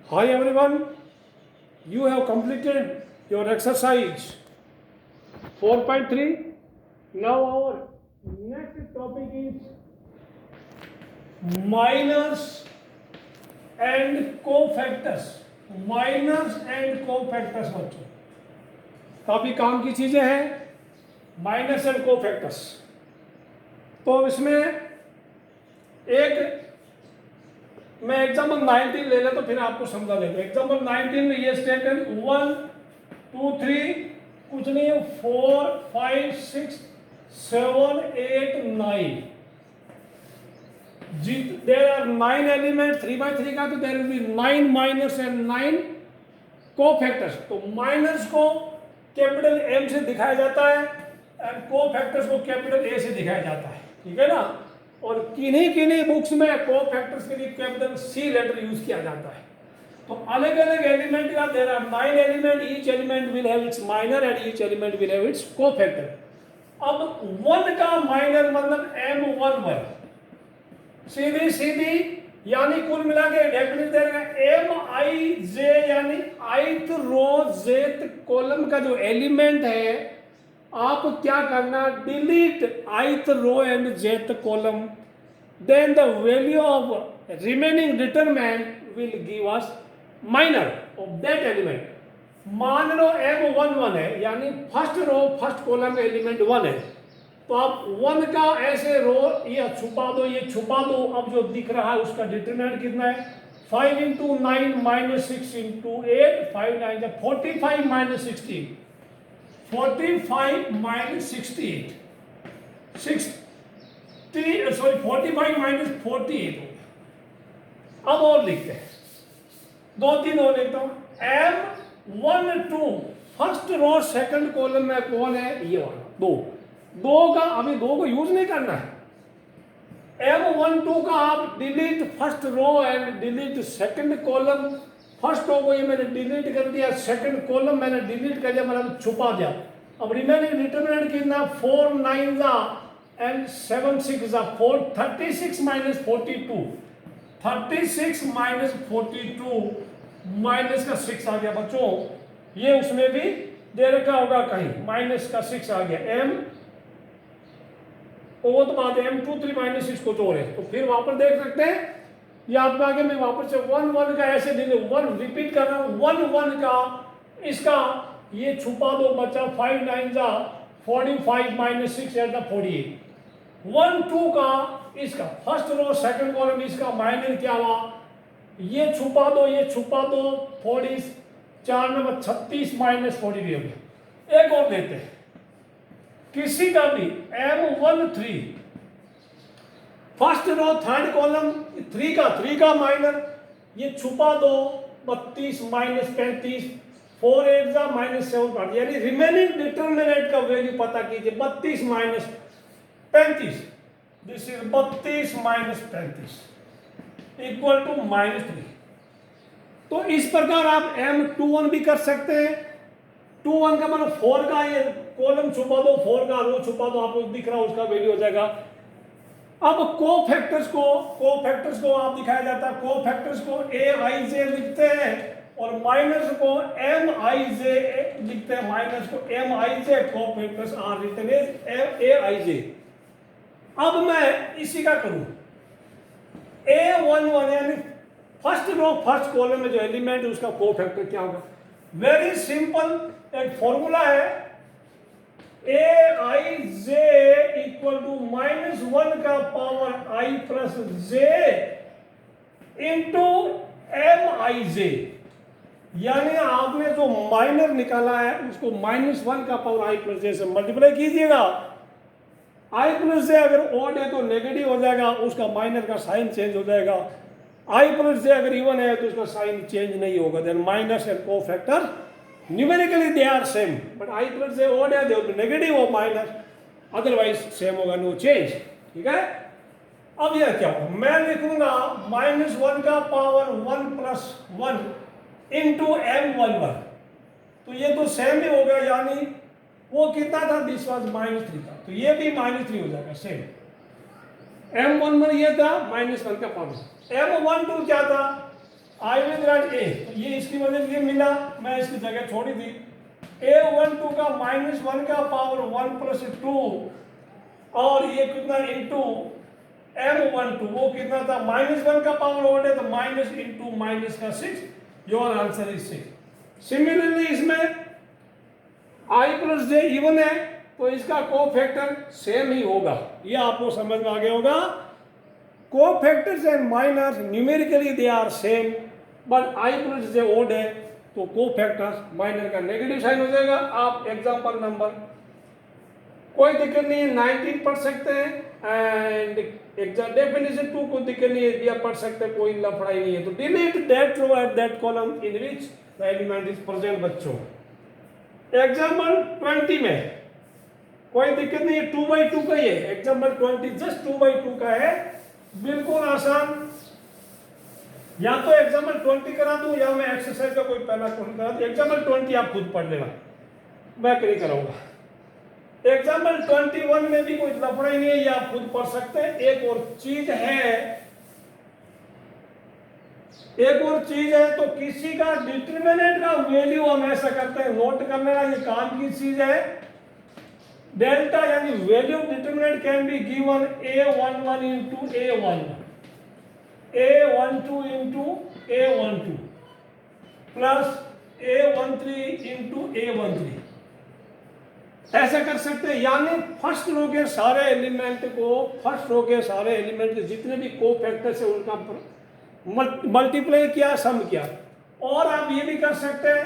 Hi everyone, you have completed your exercise 4.3. Now our next topic is minors and cofactors. Minors and cofactors बच्चों काफी काम की चीजें हैं माइनस एंड कोफैक्टर्स। तो इसमें एक मैं एग्जाम्पल 19 ले लें तो फिर आपको समझा देंगे। एग्जाम्पल 19 में ये स्टेटमेंट 1 2 3 कुछ नहीं है 4 5 6 7 8 9 देयर आर 9 एलिमेंट 3 by 3 का तो there will be 9 minors and 9 cofactors. तो माइनस को कैपिटल एम से दिखाया जाता है एंड कोफैक्टर्स को कैपिटल ए से दिखाया जाता है, ठीक है ना। और किन्हीं किन्हीं बुक्स में कोफैक्टर्स के लिए कैपिटल सी लेटर यूज किया जाता है। तो अलग अलग एलिमेंट का there are 9 element, each element will have its minor and each element will have its cofactor. अब 1 का माइनर मतलब M11 सीधी सीधी यानी कुल मिला के डेफिनेट देगा MIJ यानी ith रो जेथ कॉलम का जो एलिमेंट है आप क्या करना delete ith row and jth column, then the value of remaining determinant will give us minor of that element. मान लो M11 है यानी first row first column element 1 है, तो आप 1 का ऐसे रो ये छुपा दो, ये छुपा दो। अब जो दिख रहा है उसका डिटरमिनेंट कितना है 5 into 9 minus 6 into 8 5 9 जा 45 minus 16 45 minus 68 45 minus 48 हो गया। अब और लिखते हैं 2-3 और लिखता हूं M12 first row second column में कौन है ये वाला 2 का अभी 2 को यूज नहीं करना है। M12 का आप delete first row and delete second column. First row को ये मैंने डिलीट कर दिया, सेकंड कॉलम मैंने डिलीट कर दिया, मतलब छुपा दिया। अब रिमेनिंग डिटरमिनेंट कितना 4 9 जा एंड 7 6 जा 4 36 minus 42 36 minus 42 माइनस का 6 आ गया बच्चों। ये उसमें भी दे रखा होगा कहीं माइनस का 6 आ गया M वो तो बात है M23 माइनस 6 कुछ और है। तो फिर वहां पर देख सकते हैं ये आपका आगे मैं वापस से 1 1 का ऐसे दे 1 रिपीट कर रहा हूं 1 1 का इसका ये छुपा दो बच्चा 5 9 जा 45 minus 6 एट द 48 1 2 का इसका फर्स्ट रो सेकंड कॉलम इसका माइनर क्या हुआ ये छुपा दो 40 4 नंबर 36 minus 43 हो गया। एक और देते हैं किसी का भी M13 first row third column 3 का माइनर ये छुपा दो 32 minus 35 4 8 जा minus 7 काट यानी रिमेनिंग डिटरमिनेंट का वैल्यू पता कीजिए 32 minus 35 this is 32 minus 35 equal to -3। तो इस प्रकार आप M21 भी कर सकते हैं। 21 का मतलब 4 का ये कॉलम छुपा दो 4 का रो छुपा दो आपको दिख रहा है उसका वैल्यू हो जाएगा। अब कोफैक्टर्स को आप दिखाया जाता है कोफैक्टर्स को AIJ लिखते हैं और माइनस को MIJ लिखते हैं। माइनस को MIJ cofactors are written as AIJ। अब मैं इसी का करूं A11 यानी फर्स्ट रो फर्स्ट कॉलम में जो एलिमेंट है उसका कोफैक्टर क्या होगा। वेरी सिंपल एक फॉर्मूला है AIJ इक्वल टू -1 का power I plus J into MIJ। यानी आपने जो माइनर निकाला है उसको -1 का पावर I प्लस J से मल्टीप्लाई कीजिएगा। I प्लस J अगर ऑड है तो नेगेटिव हो जाएगा, उसका माइनर का साइन चेंज हो जाएगा। I प्लस J अगर इवन है तो उसका साइन चेंज नहीं होगा। Then minors and cofactor numerically they are same but I plus J odd है दे विल बी नेगेटिव और माइनस, अदरवाइज सेम होगा, नो चेंज, ठीक है। अब यह क्या होगा मैं लिखूंगा -1 का पावर 1 प्लस 1 इंटू M11। तो ये तो सेम ही होगा यानी वो कितना था दिस वाज -3 था तो ये भी -3 हो जाएगा सेम। M11 ये था -1 का पावर। M12 क्या था आई विल राइट ए, तो ये इसकी वजह से ये मिला, मैं इसकी जगह छोड़ी थी। a12 का -1 का पावर 1 + 2 और ये कितना इंटू m12, वो कितना था -1 का पावर ओड है तो माइनस इंटू माइनस का 6, योर आंसर इज 6। सिमिलरली इसमें i + j इवन है तो इसका कोफैक्टर सेम ही होगा, ये आपको समझ में आ गया होगा। Cofactors and minors numerically they are same, but i + j odd है तो कोफैक्टर्स माइनर का नेगेटिव साइन हो जाएगा। आप एग्जांपल नंबर, कोई दिक्कत नहीं है, 19 पढ़ सकते हैं, एंड एग्जाम डेफिनेशन 2 को दिक्कत नहीं है, दिया पढ़ सकते हैं, कोई लफड़ाई नहीं है। तो delete that row at that column in which the element is present. बच्चों एग्जाम्पल 20 में कोई दिक्कत नहीं है, 2/2 का ही है, एग्जाम्पल 20 जस्ट 2/2 का है, बिल्कुल आसान। या तो एग्जाम्पल 20 करा दूं या मैं एक्सरसाइज का कोई पहला क्वेश्चन करा दूं। एग्जाम्पल 20 आप खुद पढ़ लेना, मैं नहीं कराऊंगा। एग्जाम्पल 21 में भी कोई लफड़ा ही नहीं है, ये आप खुद पढ़ सकते हैं। एक और चीज है, तो किसी का डिटरमिनेंट का वैल्यू हम ऐसा करते हैं, नोट कर लेना, ये काम की चीज है। डेल्टा यानी value determinant can be given a11 into a11, a12 into a12 plus a13 into a13, ऐसा कर सकते हैं। यानी फर्स्ट रो के सारे एलिमेंट के जितने भी कोफैक्टर्स है उनका मल्टीप्लाई किया, सम किया। और आप ये भी कर सकते हैं,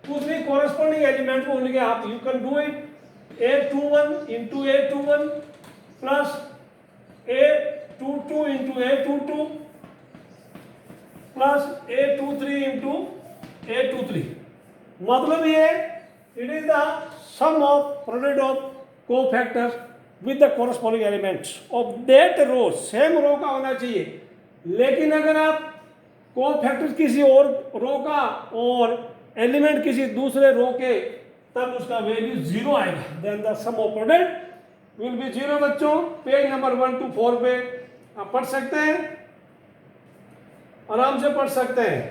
कुछ भी कॉरेस्पॉन्डिंग एलिमेंट को उनके आप you can do it, a21 into a21 plus a22 into a22 plus a23 into a23। मतलब ये it is the sum of product of cofactors with the corresponding elements of that row, same row का होना चाहिए। लेकिन अगर आप cofactors किसी और रो का और एलिमेंट किसी दूसरे रो के, तब उसका वैल्यू 0 आएगा, then the sum of product will be 0। बच्चों पेज नंबर 1 to 4 पे आप पढ़ सकते हैं, आराम से पढ़ सकते हैं।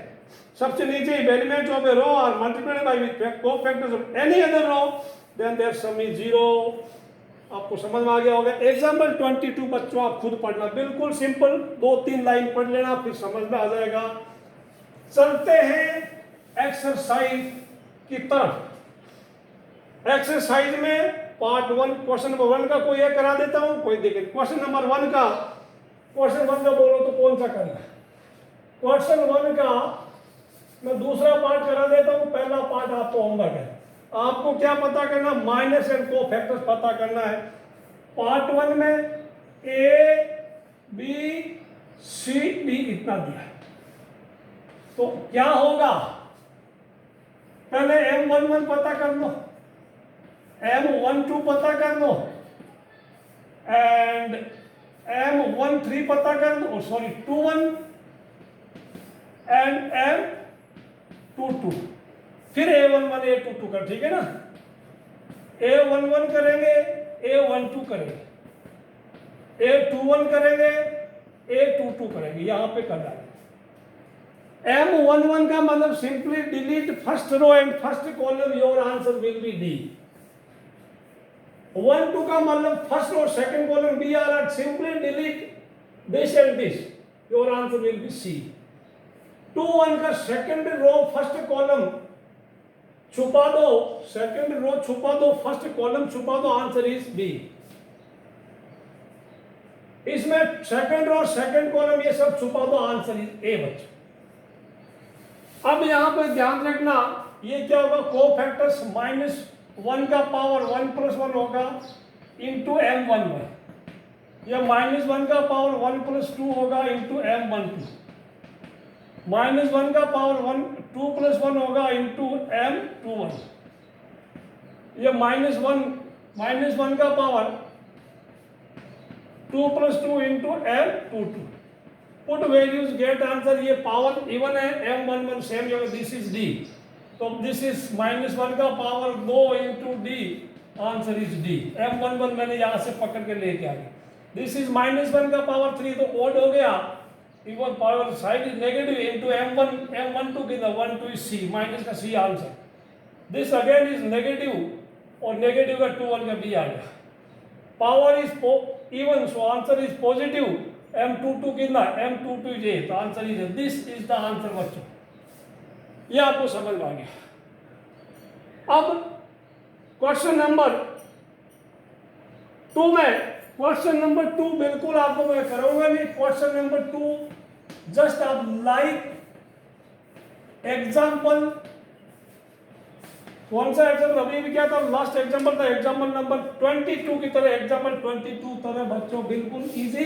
सबसे नीचे element of a row are multiplied by with cofactors of any other row, then their sum is 0। आपको समझ में आ गया होगा। एग्जाम्पल 22 बच्चों आप खुद पढ़ना, बिल्कुल सिंपल, 2-3 लाइन पढ़ लेना, फिर समझ में आ जाएगा। चलते हैं एक्सरसाइज की तरफ। एक्सरसाइज में पार्ट 1 क्वेश्चन नंबर 1 का कोई एक करा देता हूं, कोई दिक्कत। क्वेश्चन नंबर 1 का बोलो तो कौन सा करना? क्वेश्चन 1 का मैं दूसरा पार्ट करा देता हूं, पहला पार्ट आपको होमवर्क है। आपको क्या पता करना? माइनस एंड कोफैक्टर्स पता करना है। पार्ट 1 में ए बी सी डी इतना दिया है, तो क्या होगा? पहले M11 पता कर लो, M12 पता कर लो, एंड M13 पता कर लो, सॉरी 21 एंड M22, फिर A11 A22 कर, ठीक है ना? A11 करेंगे, A12 करेंगे, A21 करेंगे, A22 करेंगे, यहां पे कर डालेंगे। M11 का मतलब simply delete first row and first column, your answer will be D. 12 का मतलब first row second column B R, simply delete this and this, your answer will be C. 21 का सेकंड रो फर्स्ट कॉलम छुपा दो, second row छुपा दो, first column छुपा दो, answer is B. इसमें सेकंड रो सेकंड कॉलम ये सब छुपा दो, आंसर इज ए। बच्चों अब यहां पर ध्यान रखना, ये क्या होगा? कोफैक्टर्स -1 का पावर 1 + 1 होगा इंटू M11, या -1 का पावर 1 + 2 होगा इंटू M12, -1 का पावर 2 + 1 होगा इंटू M21, या -1 का power 2 + 2 into M22। Put values get answer, ये पावर इवन है, M11 सेम होगा, दिस इज डी, तो दिस इज -1 का power 2 into D, answer is D. M11 मैंने यहां से पकड़ के लेके आ गया, दिस इज -1 का पावर 3, तो ओड हो गया, even power side is negative into m1 2 कितना 1 2 is c माइनस का c answer. This again is negative और नेगेटिव का 2 1 का b आ गया. Power is even so answer is positive. m22 कितना m22 is a. तो answer is this is the answer बच्चों. ये आपको समझ में आ गया. अब क्वेश्चन नंबर 2 में क्वेश्चन नंबर 2 बिल्कुल आपको मैं करूंगा नहीं. क्वेश्चन नंबर 2 जस्ट आप लाइक एग्जाम्पल. कौन सा एग्जाम्पल अभी भी क्या था? लास्ट एग्जाम्पल था एग्जाम्पल नंबर 22 की तरह. एग्जाम्पल 22 तरह बच्चों बिल्कुल इजी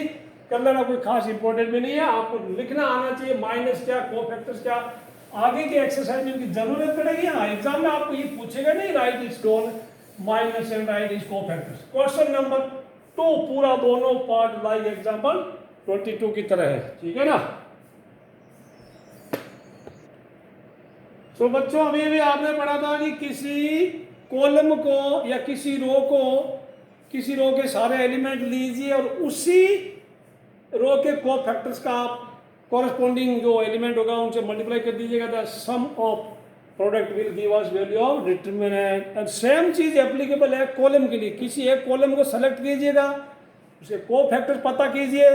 कर लेना, कोई खास इंपॉर्टेंट भी नहीं है. आपको लिखना आना चाहिए माइनस क्या, कोफैक्टर्स क्या. आगे की एक्सरसाइज में इनकी जरूरत पड़ेगी. हाँ, एग्जाम में आपको ये पूछेगा नहीं right is done minors and right is cofactors. Question number 2 पूरा दोनों पार्ट लाइक एग्जाम्पल 22 की तरह है. ठीक है ना. तो बच्चों अभी भी आपने पढ़ा था कि किसी कॉलम को या किसी रो के सारे एलिमेंट लीजिए और उसी रो के कोफैक्टर्स का आप कॉरेस्पॉन्डिंग जो एलिमेंट होगा उनसे मल्टीप्लाई कर दीजिएगा. The sum of product will give us value of determinant. And same चीज एप्लीकेबल है कॉलम के लिए. किसी एक कॉलम को सेलेक्ट कीजिएगा, उसके कोफैक्टर पता कीजिए,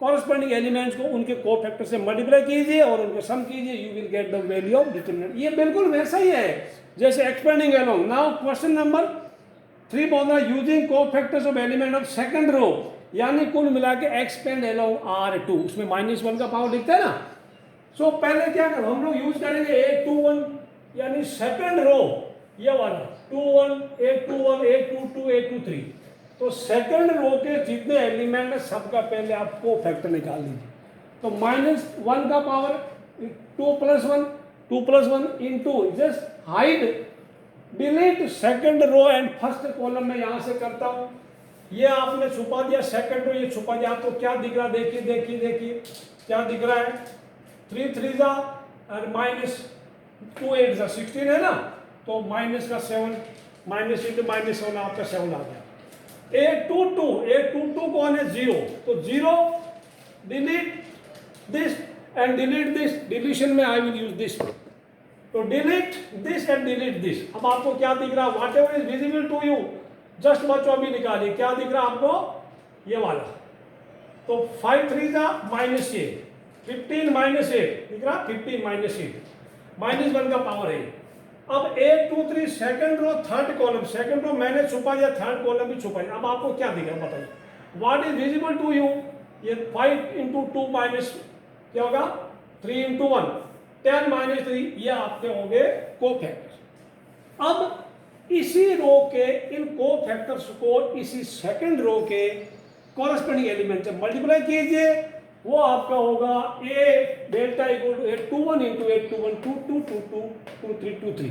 कॉरेस्पॉन्डिंग एलिमेंट्स को उनके कोफैक्टर से मल्टीप्लाई कीजिए और उनको सम कीजिए. You will get the value of determinant. ये बिल्कुल वैसा ही है जैसे expanding along. Now question number 3 बोल रहा है using cofactors of element of second row, यानी कुल मिला के एक्सपेंड अलोंग R2. उसमें -1 का पावर लिखते हैं ना. सो पहले क्या कर हम लोग यूज करेंगे A21 यानी सेकंड रो ये वाला 21 A21 A22 A23. तो सेकंड रो के जितने एलिमेंट है सबका पहले आप कोफैक्टर निकाल लीजिए. तो -1 का power 2 + 1 into just hide delete second row and first column में यहां से करता हूं. ये आपने छुपा दिया सेकंड रो, ये छुपा दिया. आपको क्या दिख रहा देखिए देखिए देखिए क्या दिख रहा है. 3 3 जा और -2 8 जा 16 है ना. तो माइनस का 7 माइनस इंटू -1 आपका 7 आ गया. A22 कौन है 0. तो 0 delete this and delete this. Deletion में आई विल यूज दिस. तो delete this and delete this. अब आपको क्या दिख रहा whatever is visible to you just बच्चों अभी निकालिए. क्या दिख रहा आपको ये वाला. तो 5 3 जा -8 15 -8 दिख रहा 15 -8 -1 का पावर है. अब 8 2 3 second row third column. Second row मैंने छुपा दिया, थर्ड कॉलम भी छुपा दिया. अब आपको क्या दिख रहा बताइए what is visible to you. ये 5 इंटू 2 माइनस क्या होगा 3 इंटू 1 10 -3 ये आपके होंगे कोफैक्टर्स. अब इसी रो के इन कोफैक्टर्स को इसी सेकंड रो के कॉरेस्पॉन्डिंग एलिमेंट से मल्टीप्लाई कीजिए. वो आपका होगा A delta equal to A21 into A21 2 2 2 2 2 3 2 3.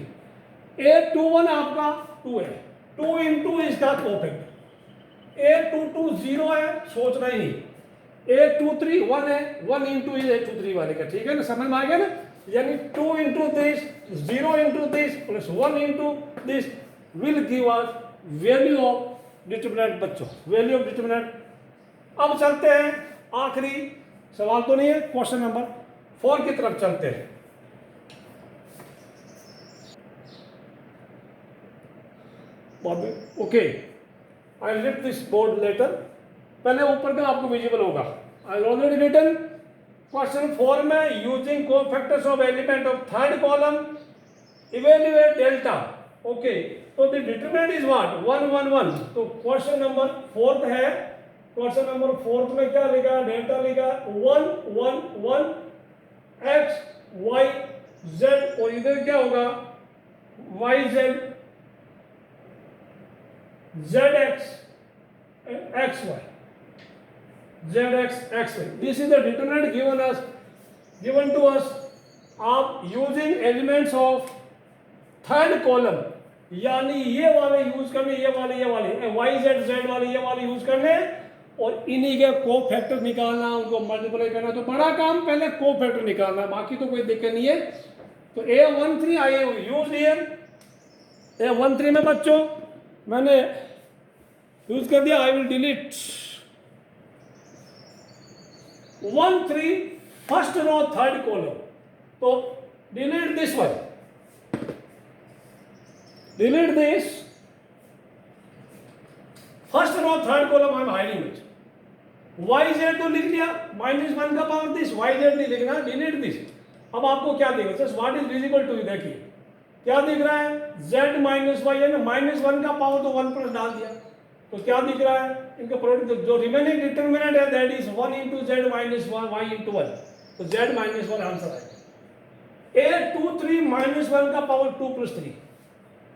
A21 आपका 2 है. 2 इंटू इसका कोफैक्टर. A22 0 है सोचना ही नहीं. A23 1 है 1 इंटू इज A23 वाले का. ठीक है ना, समझ में आ गया ना. यानी 2 into this 0 into this plus 1 into this will give us value of determinant. बच्चों वैल्यू ऑफ डिटरमिनेंट. अब चलते हैं आखिरी सवाल तो नहीं है, क्वेश्चन नंबर 4 की तरफ चलते हैं. Okay I lift this board letter. पहले ऊपर का आपको विजिबल होगा. आई ऑलरेडी रिटन क्वेश्चन 4 में using cofactors of element of third column evaluate delta. Okay तो द डिटरमिनेंट इज व्हाट 1 1 1. तो क्वेश्चन नंबर 4 है. क्वेश्चन नंबर 4 में क्या लिखा डेल्टा लिखा 1 1 1 x y z और इधर क्या होगा y z z x x y z x x y. This is the determinant given to us of using elements of third column. यानी ये वाले यूज करने, ये वाले y z z वाले ये वाले यूज करने और इन्हीं के कोफैक्टर निकालना, उनको मल्टीप्लाई करना. तो बड़ा काम पहले कोफैक्टर निकालना, बाकी तो कोई दिक्कत नहीं है. तो A13 I use here. A13 में बच्चों मैंने यूज कर दिया. I will delete 1 3 first row third column, तो delete this one, delete this first row third column, I am hiding it. Y Z तो लिख लिया, -1 का पावर दिस, वाई जेड नहीं लिखना, डिलीट दिस। अब आपको क्या दिख रहा है, what is visible to you, देखिए क्या दिख रहा है, z माइनस वाई है ना, -1 का पावर तो 1 प्लस डाल दिया, तो क्या दिख रहा है, इनका प्रोडक्ट जो रिमेनिंग डिटर्मिनेंट है that is 1 into z minus 1 y into 1, तो z माइनस 1 आंसर आएगा। 8 2 3 -1 का power 2 plus 3,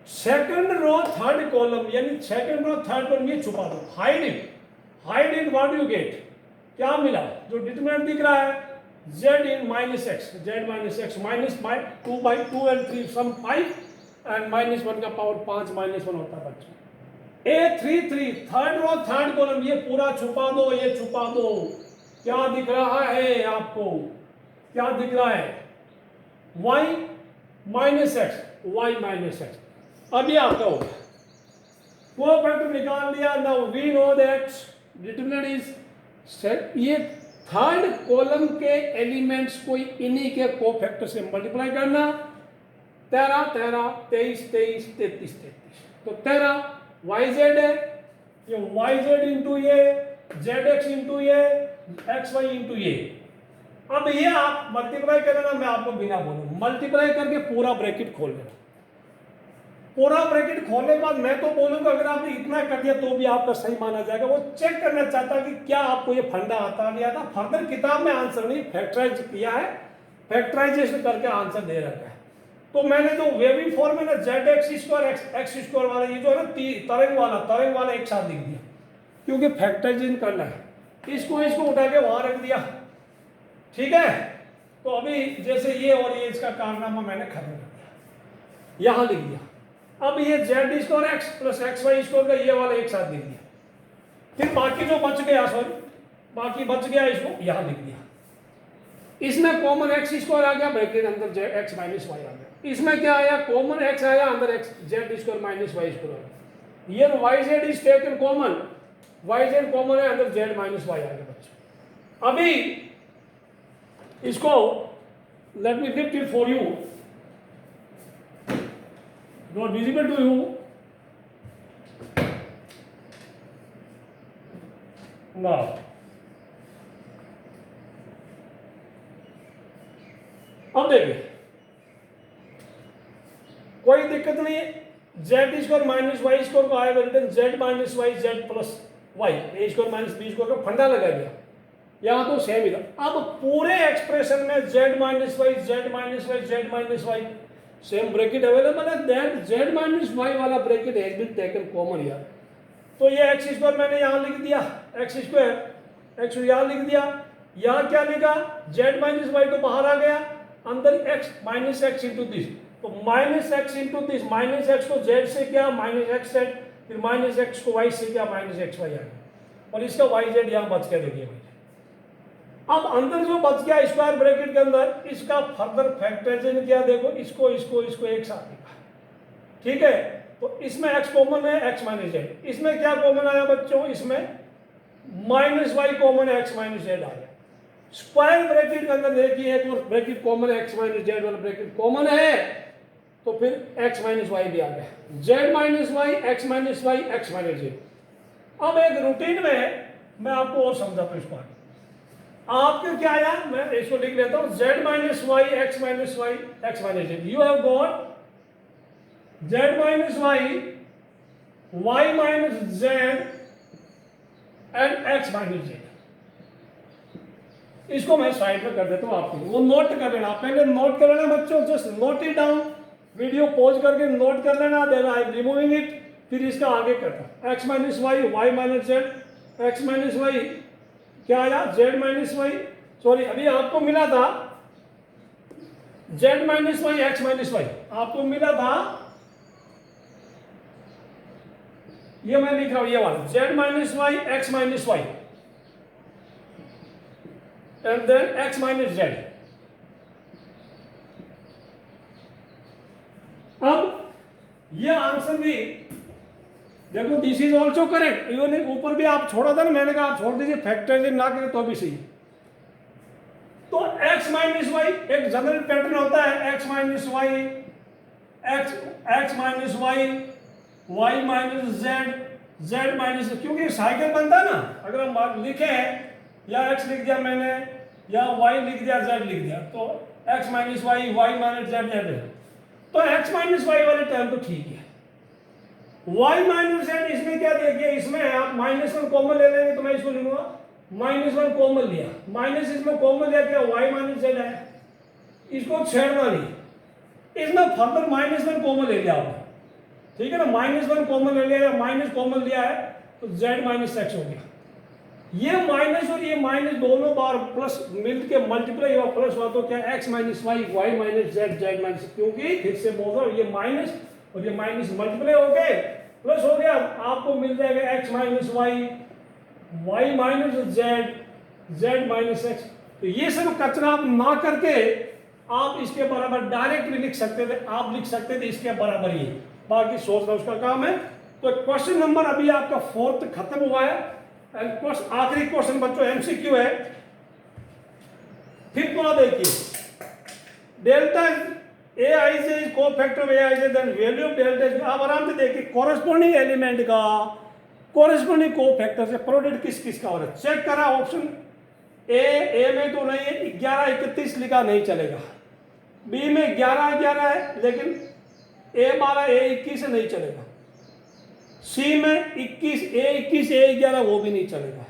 second row third column, यानी सेकंड रो थर्ड कॉलम ये छुपा दो, hide it, hide it, what you get, क्या मिला, जो डिटरमिनेंट दिख रहा है z in minus x, z minus x minus 2 by 2 and 3 sum 5 and -1 का पावर 5 -1 होता है बच्चों। A33 third row third column ये पूरा छुपा दो, ये छुपा दो, क्या दिख रहा है आपको, क्या दिख रहा है, y minus x, y minus x। अब ये आपका होगा, कोफैक्टर निकाल लिया, now we know that determinant is set, ये थर्ड कॉलम के एलिमेंट्स को इन्हीं के कोफैक्टर से मल्टीप्लाई करना, 13 13 23 23 33 33, तो 13 वाई जेड है, ये वाई जेड इंटू ये जेड एक्स इंटू ये एक्स वाई इंटू ये। अब ये आप मल्टीप्लाई करना, मैं आपको बिना बोलूं मल्टीप्लाई करके पूरा ब्रैकेट खोल देना, पूरा ब्रैकेट खोलने के बाद मैं तो बोलूंगा अगर आपने इतना कर दिया तो भी आपका सही माना जाएगा। वो चेक करना चाहता है कि क्या आपको ये फंडा आता नहीं आता, फर्दर किताब में आंसर नहीं, फैक्टराइज किया है, फैक्टराइजेशन करके आंसर दे रखा है। तो मैंने जो वेवी फॉर्म में ना Z x square x square वाला ये जो है ना तरंग वाला एक साथ लिख दिया, क्योंकि फैक्टराइजेशन करना है, इसको उठा के वहां रख दिया, ठीक है। तो अभी जैसे ये और ये इसका कारनामा मैंने खत्म कर दिया, यहां लिख दिया। अब ये Z square X plus X Y square का ये वाला एक साथ लिख दिया, फिर बाकी जो बच गया, सॉरी बाकी बच गया इसको यहां लिख दिया। इसमें कॉमन एक्स स्क्वायर आ गया, ब्रैकेट अंदर जेड एक्स माइनस वाई आ गया। इसमें क्या आया, कॉमन एक्स आया, अंदर X Z square minus Y square आ गया। ये Y Z is taken common, Y Z common है, अंदर जेड माइनस वाई आ गया बच्चों। अभी इसको let me lift it for you, not visible to you now। अब देखिए कोई दिक्कत नहीं है, Z square minus Y square को आएगा return Z minus Y Z plus Y, A square minus B square का फंडा लगा दिया, यहां तो सेम ही था। अब पूरे एक्सप्रेशन में Z minus Y Z minus Y Z minus Y same bracket available है, दैट जेड माइनस वाई वाला bracket has been taken common here. तो ये एक्स स्क्वायर मैंने यहां लिख दिया, एक्स स्क्वायर एक्स यहां लिख दिया, यहां क्या लिखा, जेड माइनस वाई तो बाहर आ गया, अंदर X minus X into this, तो minus X into this, minus X को जेड से क्या माइनस एक्स जेड, फिर माइनस एक्स को वाई से क्या माइनस एक्स वाई आ गया, और इसका वाई जेड यहां बच गया, देखिए। अब अंदर जो बच गया स्क्वायर ब्रैकेट के अंदर, इसका फर्दर फैक्टराइजेशन किया, देखो इसको इसको इसको एक साथ लिखा, ठीक है। तो इसमें x कॉमन है, x माइनस जेड, इसमें क्या कॉमन आया बच्चों, इसमें माइनस वाई कॉमन है, x माइनस जेड आ गया। स्क्वायर ब्रैकेट के अंदर देखिए एक और ब्रैकेट कॉमन है, x माइनस जेड वाला ब्रैकेट कॉमन है, तो फिर x माइनस वाई भी आ गया, z minus Y x minus Y x minus Z. अब एक रूटीन में मैं आपको और समझाता हूं इसको, आपके क्या आया, मैं इसको लिख लेता हूं, z minus Y X minus Y X minus Z, you have got z minus Y Y minus Z and X minus Z. इसको मैं साइड में कर देता हूं, आपको वो नोट कर लेना, पहले नोट कर लेना बच्चों, just note it down, video pause करके नोट कर लेना, then I am removing it, फिर इसका आगे करता, X minus Y Y minus Z X minus Y क्या आया, जेड माइनस वाई, सॉरी अभी आपको मिला था Z minus Y X minus Y, आपको मिला था, ये मैं लिख रहा हूं ये वाला, Z minus Y X minus Y and then X minus Z. अब ये आंसर भी देखो, this is also correct, even ऊपर भी आप छोड़ा था ना, मैंने कहा आप छोड़ दीजिए, फैक्टराइजेशन ना करें तो भी सही। तो एक जनरल पैटर्न होता है X minus Y, X minus Y minus Z minus, क्योंकि साइकिल बनता है ना, अगर हम लिखे हैं या एक्स लिख दिया मैंने या वाई लिख दिया जेड लिख दिया, तो X minus Y minus Z, तो एक्स माइनस वाई वाले टर्म तो ठीक है। वाई माइनस जेड इसमें क्या देखिए, इसमें आप -1 कॉमन ले लेंगे तो मैं इसको लिखूंगा -1 कॉमन लिया, माइनस इसमें कॉमन लिया, क्या वाई माइनस जेड है, इसको छेड़ना नहीं, इसमें फर्दर -1 कॉमन ले लिया आपने, ठीक है ना, -1 कॉमन ले लिया या माइनस कॉमन लिया है तो z माइनस एक्स हो गया। ये माइनस और ये माइनस दोनों बार प्लस मिलके मल्टीप्लाई हुआ प्लस हुआ तो क्या X minus Y minus Z minus, क्योंकि फिर से बोल रहा हूं ये माइनस और ये माइनस मल्टीप्लाई हो गए प्लस हो गया, आपको मिल जाएगा X minus Y minus Z minus X. तो ये सब कचरा आप ना करके आप इसके बराबर डायरेक्ट भी लिख सकते थे, आप लिख सकते थे इसके बराबर ही, बाकी सोचना उसका काम है। तो क्वेश्चन नंबर अभी आपका 4th खत्म हुआ है, आखिरी क्वेश्चन बच्चों एमसीक्यू है। फिर तो देखिए delta A I J is cofactor of A I J, then value of delta is, आप आराम से देखिए कॉरेस्पॉन्डिंग एलिमेंट का कॉरेस्पॉन्डिंग कोफैक्टर से प्रोडक्ट किस किस का हो रहा है, चेक करा ऑप्शन ए में तो नहीं है, 11 31 लिखा नहीं चलेगा, बी में 11 है लेकिन ए 12 ए 21 नहीं चलेगा, सी में 21 ए 11 वो भी नहीं चलेगा,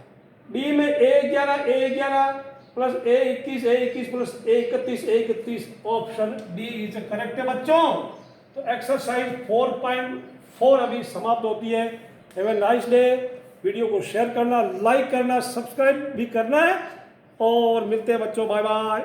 डी में ए 11 plus A 21 plus A 31 option D is correct है बच्चों। तो एक्सरसाइज 4.4 अभी समाप्त होती है। Have a nice day. Video को शेयर करना, लाइक करना, सब्सक्राइब भी करना है और मिलते हैं बच्चों, बाय बाय।